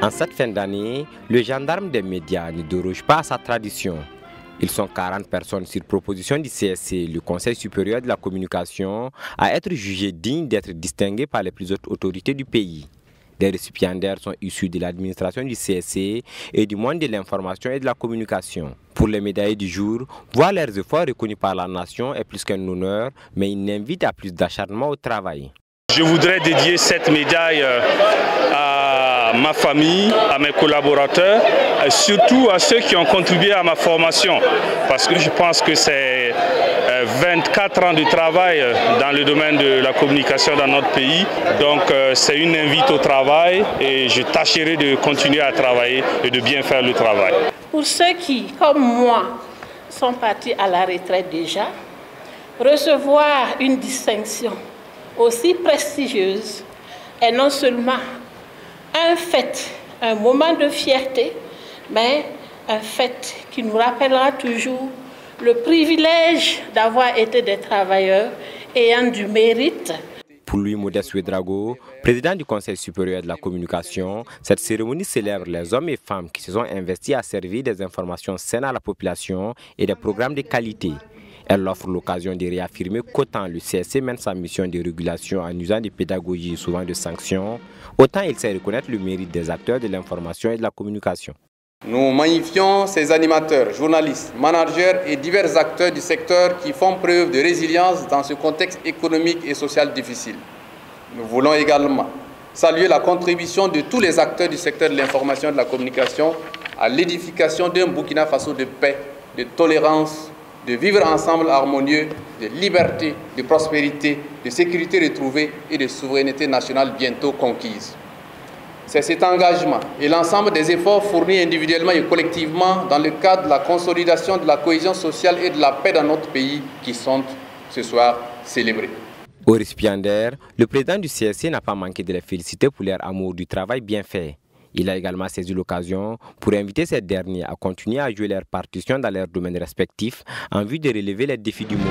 En cette fin d'année, le gendarme des médias ne déroge pas à sa tradition. Ils sont 40 personnes sur proposition du CSC, le Conseil supérieur de la communication, à être jugés dignes d'être distingués par les plus hautes autorités du pays. Des récipiendaires sont issus de l'administration du CSC et du monde de l'information et de la communication. Pour les médaillés du jour, voir leurs efforts reconnus par la nation est plus qu'un honneur, mais ils invitent à plus d'acharnement au travail. Je voudrais dédier cette médaille à ma famille, à mes collaborateurs, et surtout à ceux qui ont contribué à ma formation. Parce que je pense que c'est 24 ans de travail dans le domaine de la communication dans notre pays. Donc c'est une invite au travail et je tâcherai de continuer à travailler et de bien faire le travail. Pour ceux qui, comme moi, sont partis à la retraite déjà, recevoir une distinction aussi prestigieuse est non seulement un fait, un moment de fierté, mais un fait qui nous rappellera toujours le privilège d'avoir été des travailleurs ayant du mérite. Pour lui, Modeste Ouedraogo, président du Conseil supérieur de la communication, cette cérémonie célèbre les hommes et femmes qui se sont investis à servir des informations saines à la population et des programmes de qualité. Elle offre l'occasion de réaffirmer qu'autant le CSC mène sa mission de régulation en usant de pédagogie et souvent de sanctions, autant il sait reconnaître le mérite des acteurs de l'information et de la communication. Nous magnifions ces animateurs, journalistes, managers et divers acteurs du secteur qui font preuve de résilience dans ce contexte économique et social difficile. Nous voulons également saluer la contribution de tous les acteurs du secteur de l'information et de la communication à l'édification d'un Burkina Faso de paix, de tolérance, de vivre ensemble harmonieux, de liberté, de prospérité, de sécurité retrouvée et de souveraineté nationale bientôt conquise. C'est cet engagement et l'ensemble des efforts fournis individuellement et collectivement dans le cadre de la consolidation de la cohésion sociale et de la paix dans notre pays qui sont ce soir célébrés. Aux récipiendaires, le président du CSC n'a pas manqué de les féliciter pour leur amour du travail bien fait. Il a également saisi l'occasion pour inviter ces derniers à continuer à jouer leur partition dans leurs domaines respectifs en vue de relever les défis du moment.